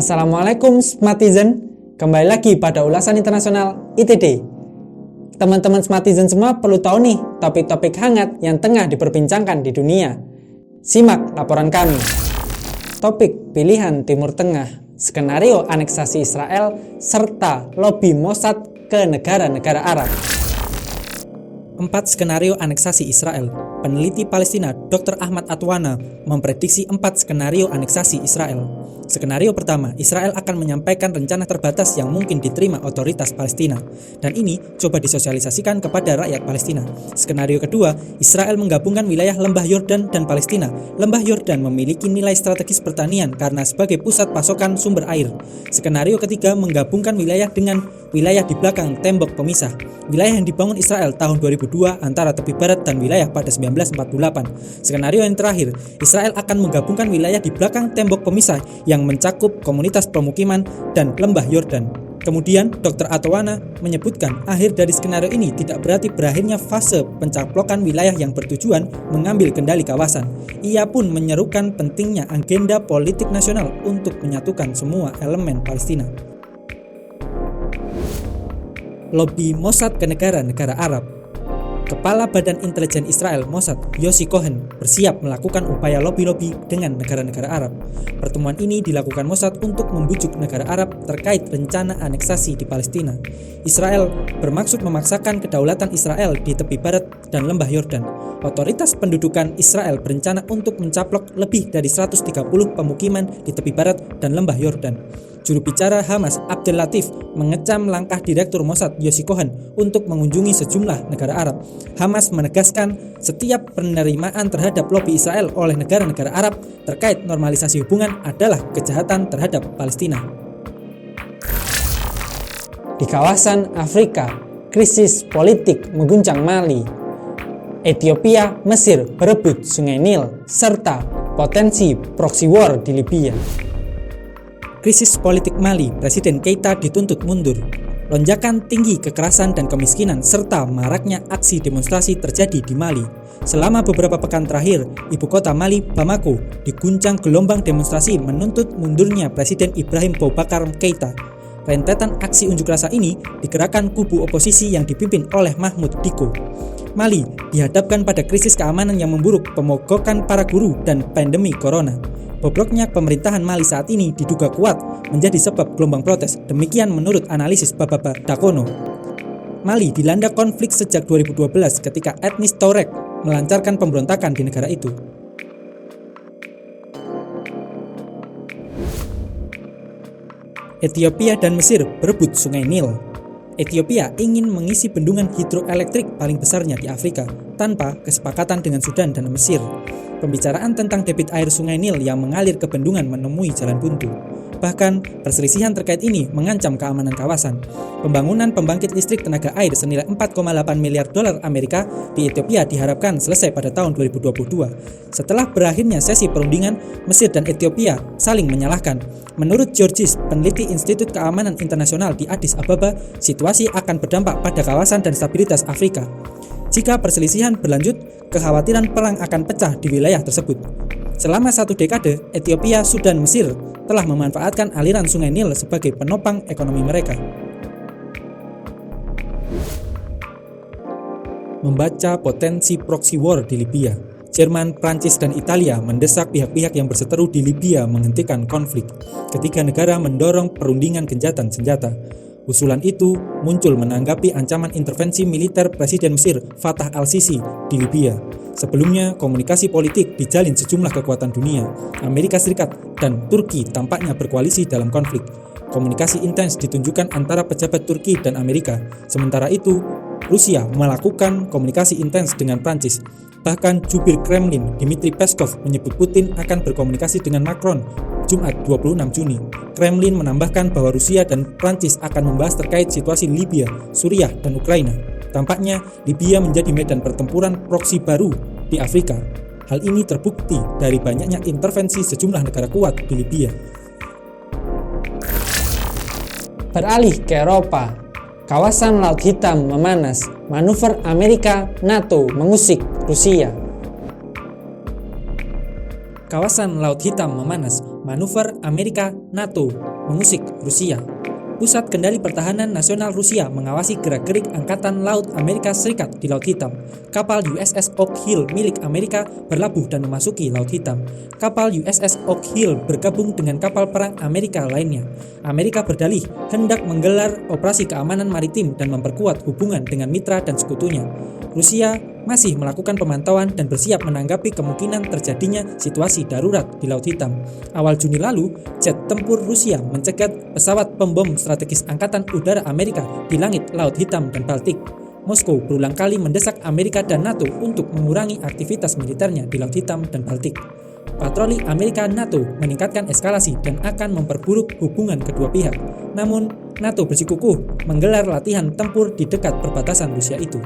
Assalamualaikum Smartizen, kembali lagi pada ulasan internasional ITD. Teman-teman Smartizen semua perlu tahu nih topik-topik hangat yang tengah diperbincangkan di dunia. Simak laporan kami. Topik pilihan Timur Tengah, skenario aneksasi Israel, serta lobi Mossad ke negara-negara Arab. 4 skenario aneksasi Israel. Peneliti Palestina Dr. Ahmad Atwana memprediksi 4 skenario aneksasi Israel. Skenario pertama, Israel akan menyampaikan rencana terbatas yang mungkin diterima otoritas Palestina, dan ini coba disosialisasikan kepada rakyat Palestina. Skenario kedua, Israel menggabungkan wilayah Lembah Yordan dan Palestina. Lembah Yordan memiliki nilai strategis pertanian karena sebagai pusat pasokan sumber air. Skenario ketiga, menggabungkan wilayah dengan wilayah di belakang tembok pemisah, wilayah yang dibangun Israel tahun 2002 antara tepi barat dan wilayah pada 1948. Skenario yang terakhir, Israel akan menggabungkan wilayah di belakang tembok pemisah yang mencakup komunitas pemukiman dan Lembah Yordan. Kemudian, Dr. Atwana menyebutkan akhir dari skenario ini tidak berarti berakhirnya fase pencaplokan wilayah yang bertujuan mengambil kendali kawasan. Ia pun menyerukan pentingnya agenda politik nasional untuk menyatukan semua elemen Palestina. Lobi Mossad ke negara-negara Arab. Kepala Badan Intelijen Israel Mossad, Yossi Cohen, bersiap melakukan upaya lobi-lobi dengan negara-negara Arab. Pertemuan ini dilakukan Mossad untuk membujuk negara Arab terkait rencana aneksasi di Palestina. Israel bermaksud memaksakan kedaulatan Israel di tepi barat dan Lembah Yordan. Otoritas pendudukan Israel berencana untuk mencaplok lebih dari 130 pemukiman di tepi barat dan Lembah Yordan. Juru bicara Hamas Abdel Latif mengecam langkah Direktur Mossad Yossi Cohen untuk mengunjungi sejumlah negara Arab. Hamas menegaskan setiap penerimaan terhadap lobi Israel oleh negara-negara Arab terkait normalisasi hubungan adalah kejahatan terhadap Palestina. Di kawasan Afrika, krisis politik mengguncang Mali. Ethiopia, Mesir berebut Sungai Nil, serta potensi proxy war di Libya. Krisis politik Mali, Presiden Keita dituntut mundur. Lonjakan tinggi kekerasan dan kemiskinan serta maraknya aksi demonstrasi terjadi di Mali. Selama beberapa pekan terakhir, ibu kota Mali, Bamako, diguncang gelombang demonstrasi menuntut mundurnya Presiden Ibrahim Boubacar Keita. Rentetan aksi unjuk rasa ini digerakkan kubu oposisi yang dipimpin oleh Mahmoud Dicko. Mali dihadapkan pada krisis keamanan yang memburuk, pemogokan para guru, dan pandemi corona. Bobroknya pemerintahan Mali saat ini diduga kuat menjadi sebab gelombang protes, demikian menurut analisis Baba Dakono. Mali dilanda konflik sejak 2012 ketika etnis Tuareg melancarkan pemberontakan di negara itu. Ethiopia dan Mesir berebut Sungai Nil. Ethiopia ingin mengisi bendungan hidroelektrik paling besarnya di Afrika tanpa kesepakatan dengan Sudan dan Mesir. Pembicaraan tentang debit air Sungai Nil yang mengalir ke bendungan menemui jalan buntu. Bahkan, perselisihan terkait ini mengancam keamanan kawasan. Pembangunan pembangkit listrik tenaga air senilai 4,8 miliar dolar Amerika di Ethiopia diharapkan selesai pada tahun 2022. Setelah berakhirnya sesi perundingan, Mesir dan Ethiopia saling menyalahkan. Menurut Georges, peneliti Institut Keamanan Internasional di Addis Ababa, situasi akan berdampak pada kawasan dan stabilitas Afrika. Jika perselisihan berlanjut, kekhawatiran perang akan pecah di wilayah tersebut. Selama 1 dekade, Ethiopia, Sudan, Mesir telah memanfaatkan aliran Sungai Nil sebagai penopang ekonomi mereka. Membaca potensi proxy war di Libya. Jerman, Prancis, dan Italia mendesak pihak-pihak yang berseteru di Libya menghentikan konflik. Ketiga negara mendorong perundingan gencatan senjata. Usulan itu muncul menanggapi ancaman intervensi militer Presiden Mesir Fattah al-Sisi di Libya. Sebelumnya, komunikasi politik dijalin sejumlah kekuatan dunia. Amerika Serikat dan Turki tampaknya berkoalisi dalam konflik. Komunikasi intens ditunjukkan antara pejabat Turki dan Amerika. Sementara itu, Rusia melakukan komunikasi intens dengan Prancis. Bahkan jubir Kremlin Dmitry Peskov menyebut Putin akan berkomunikasi dengan Macron Jumat 26 Juni. Kremlin menambahkan bahwa Rusia dan Prancis akan membahas terkait situasi Libya, Suriah, dan Ukraina. Tampaknya Libya menjadi medan pertempuran proksi baru di Afrika. Hal ini terbukti dari banyaknya intervensi sejumlah negara kuat di Libya. Beralih ke Eropa, kawasan Laut Hitam memanas, manuver Amerika NATO mengusik Rusia. Kawasan Laut Hitam memanas, manuver Amerika NATO mengusik Rusia. Pusat Kendali Pertahanan Nasional Rusia mengawasi gerak-gerik Angkatan Laut Amerika Serikat di Laut Hitam. Kapal USS Oak Hill milik Amerika berlabuh dan memasuki Laut Hitam. Kapal USS Oak Hill bergabung dengan kapal perang Amerika lainnya. Amerika berdalih hendak menggelar operasi keamanan maritim dan memperkuat hubungan dengan mitra dan sekutunya. Rusia masih melakukan pemantauan dan bersiap menanggapi kemungkinan terjadinya situasi darurat di Laut Hitam. Awal Juni lalu, jet tempur Rusia mencegat pesawat pembom strategis Angkatan Udara Amerika di langit Laut Hitam dan Baltik. Moskow berulang kali mendesak Amerika dan NATO untuk mengurangi aktivitas militernya di Laut Hitam dan Baltik. Patroli Amerika-NATO meningkatkan eskalasi dan akan memperburuk hubungan kedua pihak. Namun, NATO bersikukuh menggelar latihan tempur di dekat perbatasan Rusia itu.